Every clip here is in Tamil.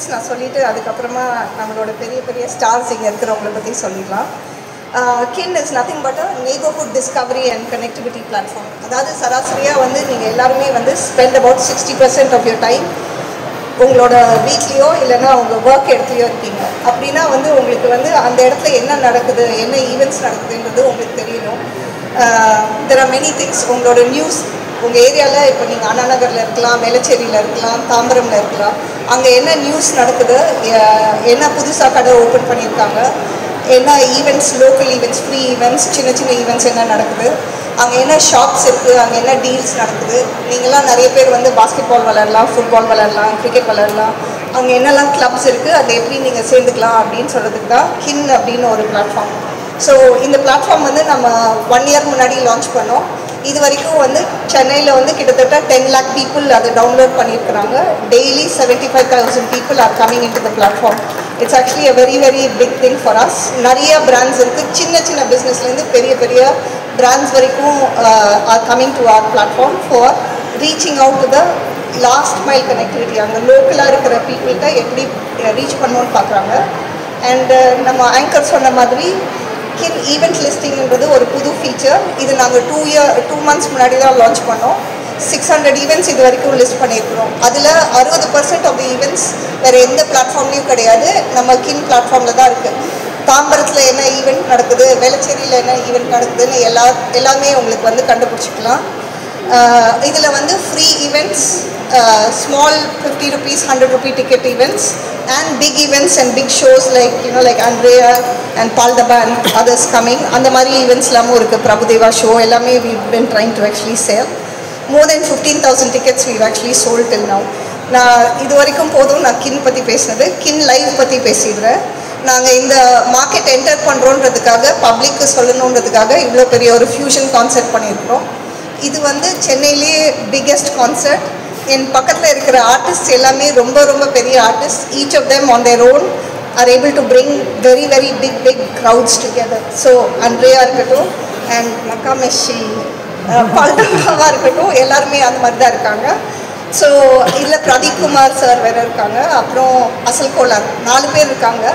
மினிட்ஸ் நான் சொல்லிவிட்டு அதுக்கப்புறமா நம்மளோட பெரிய பெரிய ஸ்டார்ஸ் இங்கே இருக்கிறவங்கள பற்றி சொல்லிடலாம். Kin is nothing but a neighbourhood discovery and connectivity platform. அதாவது சராசரியாக வந்து நீங்கள் எல்லாருமே வந்து spend about 60% of your time உங்களோட வீட்லேயோ இல்லைன்னா உங்கள் ஒர்க் இடத்துலையோ இருக்கீங்க. அப்படின்னா வந்து உங்களுக்கு வந்து அந்த இடத்துல என்ன நடக்குது, என்ன ஈவெண்ட்ஸ் நடக்குதுன்றது உங்களுக்கு தெரியணும். There are many things. உங்களோட நியூஸ் உங்கள் ஏரியாவில் இப்போ நீங்கள் அண்ணா நகரில் இருக்கலாம், வேளச்சேரியில் இருக்கலாம், தாம்பரமில் இருக்கலாம். அங்கே என்ன நியூஸ் நடக்குது, என்ன புதுசாக கடை ஓப்பன் பண்ணியிருக்காங்க, என்ன events, local events, free events, சின்ன சின்ன ஈவெண்ட்ஸ் என்ன நடக்குது, அங்கே என்ன ஷாப்ஸ் இருக்குது, அங்கே என்ன டீல்ஸ் நடக்குது. நீங்களாம் நிறைய பேர் வந்து பாஸ்கெட் பால் விளையாடலாம், ஃபுட்பால் விளையாடலாம், கிரிக்கெட் விளையாடலாம். அங்கே என்னெல்லாம் கிளப்ஸ் இருக்குது, அதை எப்படி நீங்கள் சேர்ந்துக்கலாம் அப்படின்னு சொல்கிறதுக்கு தான் கின் அப்படின்னு ஒரு பிளாட்ஃபார்ம். ஸோ இந்த பிளாட்ஃபார்ம் வந்து நம்ம 1 இயர் முன்னாடி லான்ச் பண்ணோம். இது வரைக்கும் வந்து சென்னையில் வந்து கிட்டத்தட்ட 10 lakh people அதை டவுன்லோட் பண்ணியிருக்கிறாங்க. Daily 75,000 people are coming into the platform. It's actually a very very big thing for us. நிறைய பிராண்ட்ஸ் இருக்குது. சின்ன சின்ன பிஸ்னஸ்லேருந்து பெரிய பெரிய பிராண்ட்ஸ் வரைக்கும் are coming to our platform for reaching out to the last mile connectivity. அங்கே லோக்கலாக இருக்கிற பீப்புள்கிட்ட எப்படி ரீச் பண்ணணும்னு பார்க்குறாங்க. அண்டு நம்ம ஆங்கர் சொன்ன மாதிரி கின் ஈவெண்ட் லிஸ்டிங்கிறது ஒரு புது ஃபீச்சர். இது நாங்கள் 2 months முன்னாடி தான் லான்ச் பண்ணோம். 600 ஈவெண்ட்ஸ் இது வரைக்கும் லிஸ்ட் பண்ணியிருக்கிறோம். அதில் 60% ஆஃப் த ஈவெண்ட்ஸ் வேறு எந்த பிளாட்ஃபார்ம்லேயும் கிடையாது, நம்ம கின் பிளாட்ஃபார்மில் தான் இருக்குது. தாம்பரத்தில் என்ன ஈவெண்ட் நடக்குது, வேளச்சேரியில் என்ன ஈவெண்ட் நடக்குதுன்னு எல்லாமே உங்களுக்கு வந்து கண்டுபிடிச்சிக்கலாம். இதில் வந்து free events, small 50 rupees 100 rupee ticket events, and big events and big shows like Andrea and Paul Daban, others coming. அந்த மாதிரி ஈவெண்ட்ஸ்லாமும் இருக்குது. பிரபுதேவா ஷோ எல்லாமே we've been trying to actually sell. More than 15,000 tickets we've actually sold till now. நான் இது வரைக்கும் போதும் நான் கின் பற்றி பேசினது. கின் லைவ் பற்றி பேசிடுறேன். நாங்கள் இந்த மார்க்கெட் என்டர் பண்ணுறோன்றதுக்காக, பப்ளிக்கு சொல்லணுன்றதுக்காக இவ்வளோ பெரிய ஒரு ஃபியூஷன் கான்செர்ட் பண்ணியிருக்கிறோம். இது வந்து சென்னையிலேயே பிக்கெஸ்ட் கான்செர்ட். என் பக்கத்தில் இருக்கிற ஆர்டிஸ்ட் எல்லாமே ரொம்ப ரொம்ப பெரிய artist. Each of them on their own are able to bring very very big crowds together. So Andrea இருக்கட்டும் அண்ட் மக்காமெஷி, பால்டவாக இருக்கட்டும், எல்லாருமே அந்த மாதிரி தான் இருக்காங்க. ஸோ இதில் பிரதீப் குமார் சார் வேறு இருக்காங்க, அப்புறம் அசல் கோலார் 4 பேர் இருக்காங்க.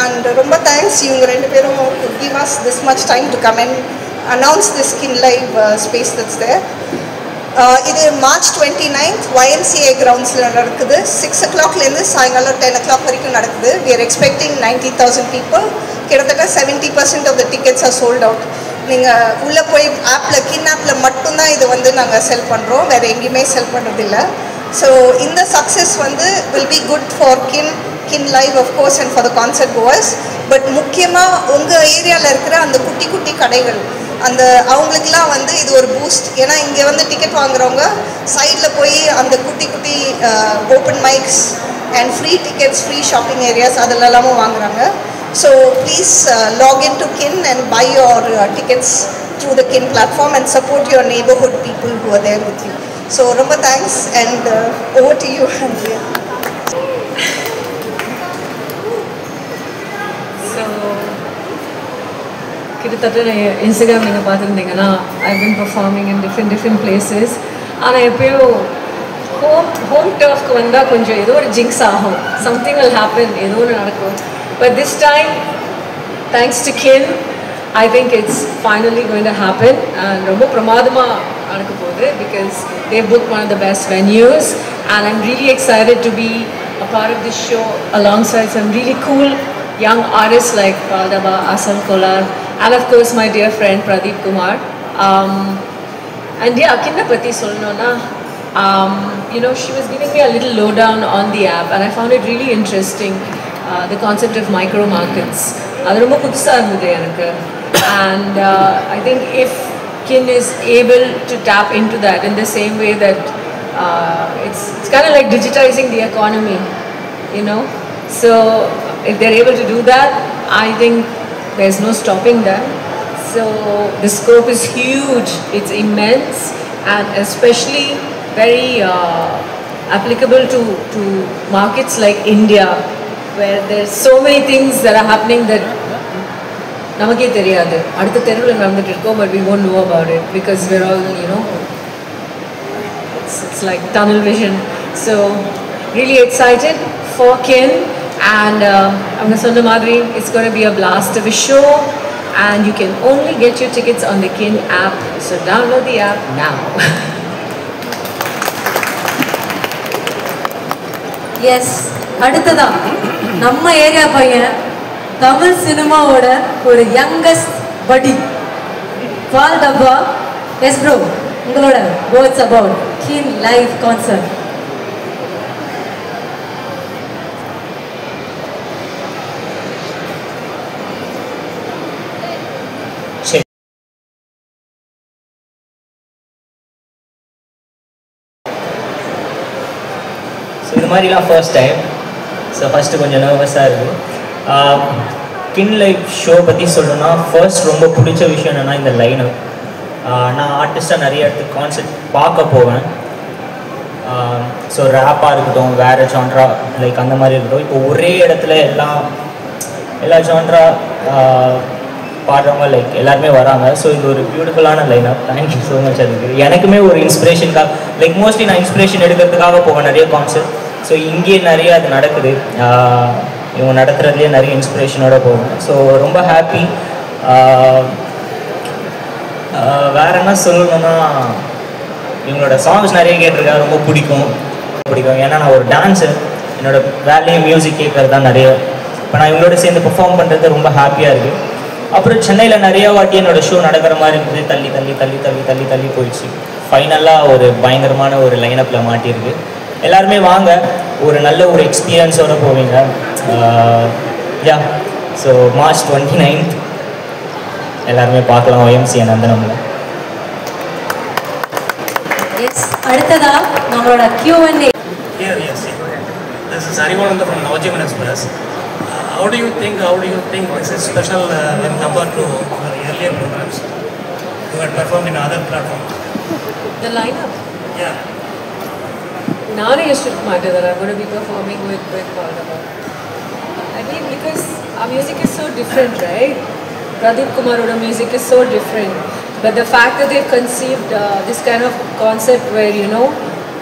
அண்ட் ரொம்ப தேங்க்ஸ் இவங்க 2 பேரும் to give us this much time to come and announce this Kin Live space that's there. இது March 29th YMCA groundsல நடக்குது. 6 o'clockலேருந்து சாயங்காலம் 10 o'clock வரைக்கும் நடக்குது. We are expecting 90,000 people. கிட்டத்தட்ட 70% of the tickets are sold out. நீங்கள் உள்ளே போய் ஆப்பில், கின் ஆப்பில் மட்டும்தான் இது வந்து நாங்கள் செல் பண்ணுறோம், வேறு எங்கேயுமே செல் பண்ணுறதில்ல. ஸோ இந்த சக்ஸஸ் வந்து will be good for Kin Live of course and for the concert goers. But முக்கியமாக உங்கள் ஏரியாவில் இருக்கிற அந்த குட்டி குட்டி கடைகள், அந்த அவங்களுக்குலாம் வந்து இது ஒரு பூஸ்ட். ஏன்னா இங்கே வந்து டிக்கெட் வாங்குறவங்க சைடில் போய் அந்த குட்டி குட்டி open mics and free tickets, free shopping areas அதெல்லாமும் வாங்குறாங்க. So please log in to Kin and buy your tickets through the Kin platform and support your neighborhood people who are there with you. So ரொம்ப thanks and over to you, Andrea. கிட்டத்தட்ட இன்ஸ்டாகிராம் நீங்கள் பார்த்துருந்தீங்கன்னா I've been performing in different places. ஆனால் எப்போயோ ஹோம் டர்ஃப்க்கு வந்தால் கொஞ்சம் ஏதோ ஒரு ஜிங்ஸ் ஆகும், சம்திங் will happen, ஏதோ ஒன்று நடக்கும். But this time, thanks to Kin, I think it's finally going to happen. And ரொம்ப பிரமாதமாக நடக்க போகுது because they booked one of the best venues and I'm really excited to be a part of this show alongside some really cool young artists like Paldaba, Asal Kolar, and of course my dear friend Pradeep Kumar. And yeah, Kinna pati solnona, you know, she was giving me a little lowdown on the app and I found it really interesting, the concept of micro markets. Adu romba pudhusa irundhudu enakku. And I think if Kin is able to tap into that in the same way that it's kind of like digitizing the economy, you know. So if they're able to do that, I think there's no stopping them. So the scope is huge, it's immense, and especially very applicable to markets like India, where there's so many things that are happening that namakke theriyadu. Adutha theruvula nadandittu irukkom, but we won't know about it because we're all, you know, it's like tunnel vision. So really excited for Kin, and I'm Sundar Madri. It's going to be a blast of a show, and you can only get your tickets on the Kin app, so download the app now. Yes, அடுத்ததா நம்ம ஏரியா பையன் தமிழ் சினிமாவோட ஒரு யங்கஸ்ட் படி பால் டப்பா. எஸ் ப்ரோ, உங்களோட வேர்ட்ஸ் அபவுட் கின் லைவ் கான்சர்ட். ஸோ இது மாதிரிலாம் ஃபர்ஸ்ட் டைம். ஸோ ஃபஸ்ட்டு கொஞ்சம் நர்வஸாக இருக்குது. கின் லைவ் ஷோ பற்றி சொல்லணும்னா ஃபர்ஸ்ட் ரொம்ப பிடிச்ச விஷயம் என்னென்னா இந்த லைனப். நான் ஆர்டிஸ்ட்டாக நிறைய இடத்துக்கு கான்செர்ட் பார்க்க போவேன். ஸோ ரேப்பாக இருக்கட்டும், வேறு ஜான்ரா லைக் அந்த மாதிரி இருக்கட்டும். இப்போ ஒரே இடத்துல எல்லா ஜான்ரா பாடுறவங்க லைக் எல்லாருமே வராங்க. ஸோ இது ஒரு பியூட்டிஃபுல்லான லைனப். Thank you so much. அதுக்கு எனக்குமே ஒரு இன்ஸ்பிரேஷனுக்காக லைக் மோஸ்ட்லி நான் இன்ஸ்பிரேஷன் எடுக்கிறதுக்காக போவேன் நிறைய கான்செர்ட். ஸோ இங்கேயே நிறைய அது நடக்குது. இவங்க நடத்துகிறதுலேயே நிறைய இன்ஸ்பிரேஷனோடு போவேன். ஸோ ரொம்ப ஹாப்பி. வேறு என்ன சொல்லணும்னா, இவங்களோட சாங்ஸ் நிறைய கேட்டிருக்கேன், ரொம்ப பிடிக்கும். ஏன்னா நான் ஒரு டான்ஸர், என்னோடய வேலையும் மியூசிக் கேட்குறது தான் நிறைய. இப்போ நான் இவங்களோட சேர்ந்து பெர்ஃபார்ம் பண்ணுறது ரொம்ப ஹாப்பியாக இருக்குது. அப்புறம் சென்னையில் நிறைய வாட்டி என்னோடய ஷோ நடக்கிற மாதிரி இருந்தது. தள்ளி தள்ளி தள்ளி தள்ளி தள்ளி தள்ளி போயிடுச்சு. ஃபைனலாக ஒரு பயங்கரமான ஒரு லைனப்பில் மாட்டியிருக்கு. எல்லாருமே வாங்க, ஒரு நல்ல ஒரு எக்ஸ்பீரியன்ஸோடு போவீங்க. யா, ஸோ March 29th எல்லாருமே பார்க்கலாம் OMC நந்தனம்ல. எஸ், அடுத்ததா நம்மளோட Q&A. Here, yes. This is Arivananda from Navajivan Express. How do you think this is special when compared to our earlier programs who had performed in other platforms? The lineup. Yeah. Nana used to matter that I'm going to be performing with Paldava. I mean, because our music is so different, right? Pradeep Kumaroda music is so different. But the fact that they've conceived this kind of concept where, you know,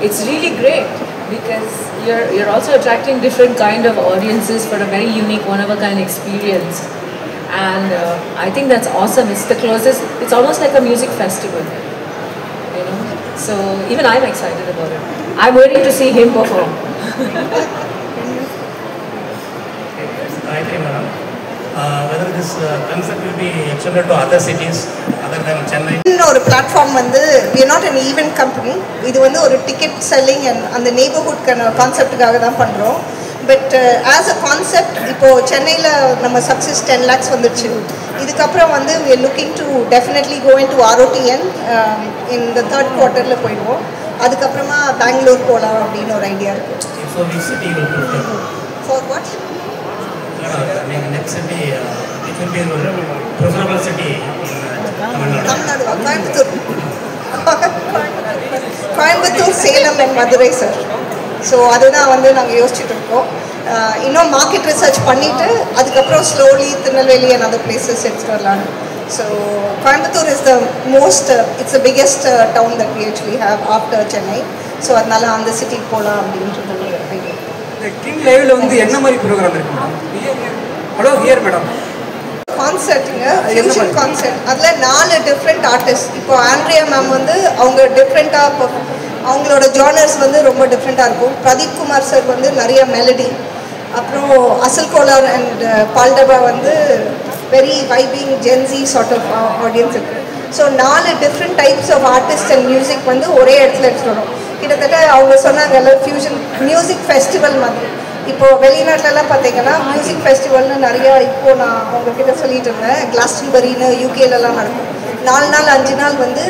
it's really great because you're also attracting different kind of audiences for a very unique, one-of-a-kind experience. And I think that's awesome. It's the closest, it's almost like a music festival, you know. So even I'm excited about it. I'm waiting to see him perform. Gayatri madam, whether this concept will be extended to other cities other than Chennai? ஒரு பிளாட்ஃபார்ம் வந்து we are not an event company. இது வந்து ஒரு டிக்கெட் செல்லிங் அண்ட் அந்த நெய்பர்ஹுட் கான்செப்டுக்காக தான் பண்ணுறோம். பட் ஆஸ் அ கான்செப்ட் இப்போது சென்னையில் நம்ம சக்ஸஸ் 10 lakhs வந்துடுச்சு. இதுக்கப்புறம் வந்து we are looking to definitely go into ROTN in the 3rd quarter போயிடுவோம். அதுக்கப்புறமா பெங்களூர் போகலாம் அப்படின்னு ஒரு ஐடியா இருக்குது. So which city will prefer? For what? Next city, it will be a preferable city in Tamil Nadu. Tamil Nadu, Coimbatore, Salem and Madurai sir. So அதுதான் வந்து நாங்கள் யோசிச்சுட்டு இருக்கோம். இன்னும் மார்க்கெட் ரிசர்ச் பண்ணிவிட்டு அதுக்கப்புறம் slowly Tirunelveli and other places எடுத்துகிட்டு வரலான்னு. So Coimbatore is the most, it's the biggest town that we actually have after Chennai. So அதனால அந்த சிட்டிக்கு போகலாம் அப்படின்றது ஐடியா. கிங் லைவ்ல வந்து என்ன மாதிரி ப்ரோக்ராம் இருக்கு மேடம்? Hello here madam. கான்சர்ட்டுங்க, ஃபியூஷன் கான்சர்ட். அதில் 4 டிஃப்ரெண்ட் ஆர்டிஸ்ட். இப்போ ஆண்ட்ரியா மேம் வந்து அவங்க டிஃப்ரெண்ட்டாக அவங்களோட ஜானர்ஸ் வந்து ரொம்ப டிஃப்ரெண்ட்டாக இருக்கும். பிரதீப் குமார் சார் வந்து நிறைய மெலடி, அப்புறம் அசல் கோலார் அண்ட் பால்டபா வந்து very vibing Gen Z sort of audience இருக்குது. So 4 different types of artist and music வந்து ஒரே இடத்துல எடுத்துகிட்டு வரும். கிட்டத்தட்ட அவங்க சொன்னாங்கல்ல ஃபியூஷன் மியூசிக் ஃபெஸ்டிவல் மாதிரி. இப்போது வெளிநாட்டிலலாம் பார்த்தீங்கன்னா மியூசிக் ஃபெஸ்டிவல்னு நிறையா இப்போது நான் அவங்கக்கிட்ட சொல்லிட்டு இருந்தேன். கிளாஸ்டன்பரின்னு யூகேலலாம் நடக்கும். 4 நாள் 5 நாள் வந்து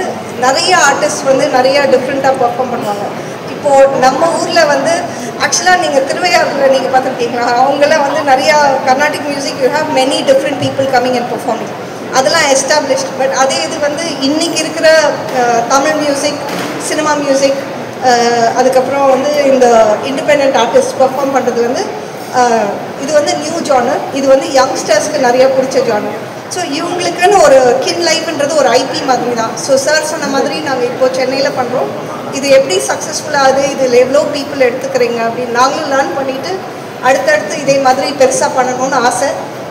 நிறைய ஆர்டிஸ்ட் வந்து நிறையா டிஃப்ரெண்ட்டாக பர்ஃபார்ம் பண்ணுவாங்க. இப்போது நம்ம ஊரில் வந்து ஆக்சுவலாக நீங்கள் திருவையாறில் நீங்கள் பார்த்துருக்கீங்களா, அவங்களாம் வந்து நிறையா Carnatic music you have many different people coming and performing. அதெல்லாம் எஸ்டாப்ளிஷ்ட். பட் அதே இது வந்து இன்றைக்கி இருக்கிற தமிழ் மியூசிக், சினிமா மியூசிக், அதுக்கப்புறம் வந்து இந்த இண்டிபெண்ட் ஆர்டிஸ்ட் பர்ஃபார்ம் பண்ணுறது வந்து இது வந்து நியூ ஜானர். இது வந்து யங்ஸ்டர்ஸ்க்கு நிறையா பிடிச்ச ஜானர். ஸோ இவங்களுக்குன்னு ஒரு கின் லைஃப்ன்றது ஒரு ஐபி மாதிரி தான். ஸோ சார் சொன்ன மாதிரி நாங்கள் இப்போது சென்னையில் பண்ணுறோம். இது எப்படி சக்ஸஸ்ஃபுல்லாகுது, இதில் எவ்வளோ பீப்புள் எடுத்துக்கிறீங்க அப்படின்னு நாங்களும் லேர்ன் பண்ணிவிட்டு அடுத்தடுத்து இதே மாதிரி பெருசாக பண்ணணும்னு ஆசை.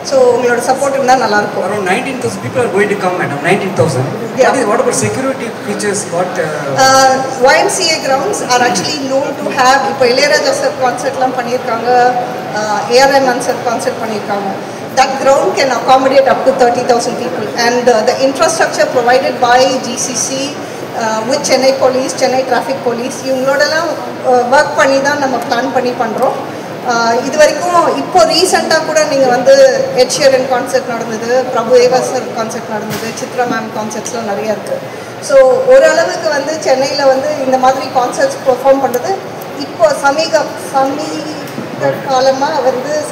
ஸோ உங்களோட சப்போர்ட் இருந்தால் நல்லாயிருக்கும். Around 19,000 people are going to come, madam. 19,000. Yeah. What about security features? YMCA grounds are actually known to have, இப்போ இளையராஜா சார் கான்சர்ட்லாம் பண்ணியிருக்காங்க, AR ரஹ்மான் சார் கான்சர்ட் பண்ணியிருக்காங்க. That ground can accommodate up to 30,000 people, and the infrastructure provided by GCC with Chennai Police, Chennai Traffic Police, இவங்களோடலாம் ஒர்க் பண்ணி தான் நம்ம பிளான் பண்ணி பண்ணுறோம். இது வரைக்கும் இப்போ ரீசெண்டாக கூட நீங்கள் வந்து எட் ஷீரன் கான்சர்ட் நடந்தது, பிரபு தேவா சார் கான்சர்ட் நடந்தது, சித்ரா மேம் கான்சர்ட்ஸ்லாம் நிறையா இருக்குது. ஸோ ஓரளவுக்கு வந்து சென்னையில் வந்து இந்த மாதிரி கான்சர்ட்ஸ் பெர்ஃபார்ம் பண்ணுறது இப்போ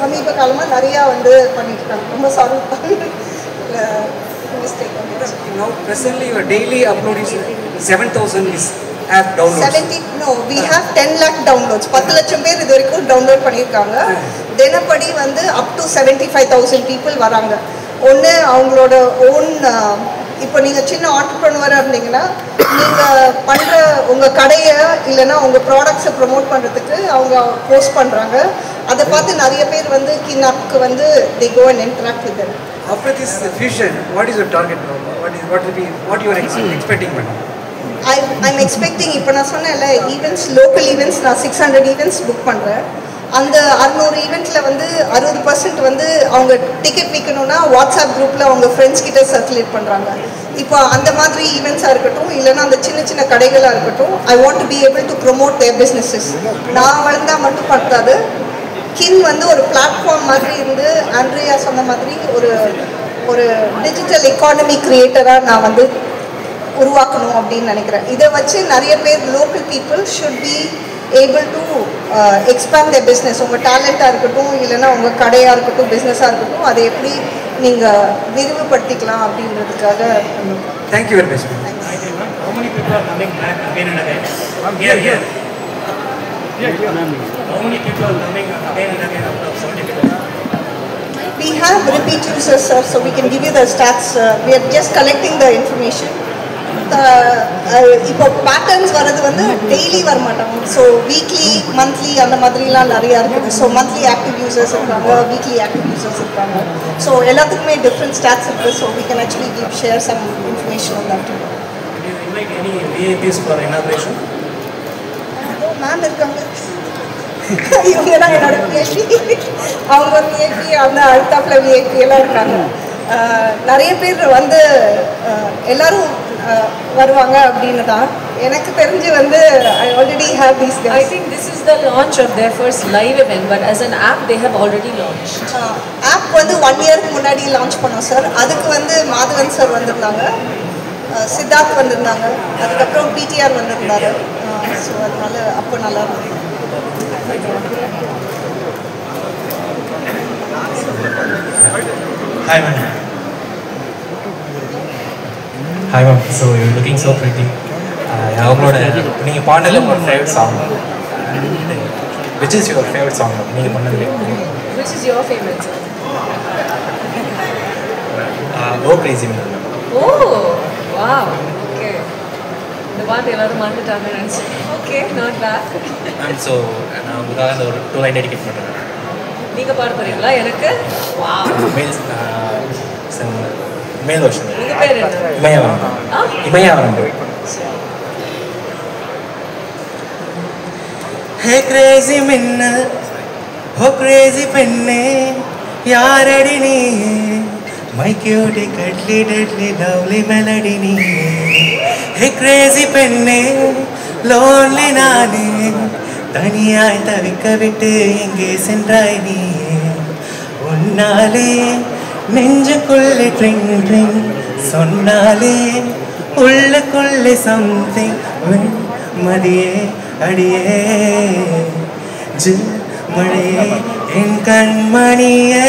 சமீப காலமாக நிறையா வந்து பண்ணியிருக்காங்க. ரொம்ப sorry mistake. Now presently your daily upload is 7,000 is app downloads. No, we have 10 lakh downloads. 10 லட்சம் பேர் இது வரைக்கும் டவுன்லோட் பண்ணியிருக்காங்க. தினப்படி வந்து அப் டு 75,000 பீப்புள் வராங்க. ஒன்று அவங்களோட ஓன், இப்போ நீங்கள் சின்ன ஆண்டர்ப்ரனராக இருந்தீங்கன்னா நீங்கள் பண்ணுற உங்கள் கடையை இல்லைன்னா உங்கள் ப்ராடக்ட்ஸை ப்ரொமோட் பண்ணுறதுக்கு அவங்க போஸ்ட் பண்ணுறாங்க. அதை பார்த்து நிறைய பேர் வந்து கின்னாப்க்கு வந்து they go and interact with them. After this fusion, what is your target now? What you are expecting, madam? I'm expecting, இப்போ நான் சொன்னேன்ல ஈவெண்ட்ஸ், லோக்கல் ஈவெண்ட்ஸ் நான் 600 ஈவெண்ட்ஸ் புக் பண்ணுறேன். அந்த 600 ஈவெண்ட்டில் வந்து 60% வந்து அவங்க டிக்கெட் விற்கணும்னா வாட்ஸ்அப் குரூப்பில் அவங்க ஃப்ரெண்ட்ஸ் கிட்ட சர்க்குலேட் பண்ணுறாங்க. இப்போ அந்த மாதிரி ஈவெண்ட்ஸாக இருக்கட்டும், இல்லைன்னா அந்த சின்ன சின்ன கடைகளாக இருக்கட்டும், I want to be able to promote their businesses. நான் வளர்ந்தால் மட்டும் பத்தாது, கின் வந்து ஒரு பிளாட்ஃபார்ம் மாதிரி இருந்து ஆண்ட்ரியா சொன்ன மாதிரி ஒரு டிஜிட்டல் எக்கானமி கிரியேட்டராக நான் வந்து உருவாக்கணும் அப்படின்னு நினைக்கிறேன். இதை வச்சு நிறைய பேர் local people should be able to expand the business. உங்கள் டேலண்ட்டாக இருக்கட்டும், இல்லைன்னா உங்கள் கடையாக இருக்கட்டும், பிஸ்னஸாக இருக்கட்டும், அதை எப்படி நீங்கள் விரிவுபடுத்திக்கலாம் அப்படின்றதுக்காக. Thank you very much. How many people are coming back again and again? Here. How many people are coming again and again out of 70 people? We have repeat users, sir, so we can give you the stats. We are just collecting the information. இப்போ பேட்டர்ன்ஸ் வர்றது வந்து டெய்லி வர மாட்டாங்க. ஸோ வீக்லி, மந்த்லி அந்த மாதிரிலாம் நிறையா இருக்குது. ஸோ மந்த்லி ஆக்டிவ் யூசர்ஸ் இருக்காங்க, வீக்லி ஆக்டிவ் யூசர்ஸ் இருக்காங்க. ஸோ எல்லாத்துக்குமே டிஃப்ரெண்ட் ஸ்டாட்ஸ் இருக்குது. So we can actually share some information on that. Did you invite any VIPs for inauguration? Ma'am இருக்காங்க, இவங்க தான் என்னோட விஐபி. அவங்க ஒரு விஐபி, அந்த அல்தாஃப்ல விஐபி எல்லாம் இருக்காங்க. நிறைய பேர் வந்து எல்லாரும் வருவாங்க அப்படின்னு தான் எனக்கு தெரிஞ்சு வந்து I already have these guys. I think this is the launch of their first live event, but as an app they have already launched. App வந்து 1 இயருக்கு முன்னாடி லான்ச் பண்ணோம் சார். அதுக்கு வந்து மாதவன் சார் வந்திருந்தாங்க, சித்தார்த் வந்திருந்தாங்க, அதுக்கப்புறம் பிடிஆர் வந்திருந்தாரு. ஸோ அதனால அப்போ நல்லா இருந்தது. Hi ma'am. Hi ma'am. So you're looking so pretty. அவங்களோட நீங்கள் பாடினது உங்களோட favourite song. Which is your favorite song? நீங்கள் பண்ணதுலே. Which is your favorite song? Go Crazy ma'am. Oh, wow. Okay. இந்த பாட்டு எல்லாரும் மறந்துட்டாங்க நினச்சி. Okay, not bad. Ma'am, so நான் உங்களுக்காக அந்த ஒரு 2 லைன் டெடிகேட் பண்ணுறேன். நீங்கள் பாட போகிறீங்களா எனக்கு? Wow. மேல் வருஷம். உங்கள் பேர் என்ன? இமயாவரம். Hey crazy மின்னல், oh crazy பெண்ணே, யாரடி நீ, my cutie cuddly deadly lovely melody நீ. Hey crazy பெண்ணே, lonely நானே, தனியாய் தவிக்க விட்டு எங்கே சென்றாய் நீ. உன்னாலே நெஞ்சுக்குள்ளே ட்ரிங் ட்ரிங் சொன்னாலே உள்ளுக்குள்ளே சம்திங் மதியே அடியே ஜில் மழையே என் கண்மணியே.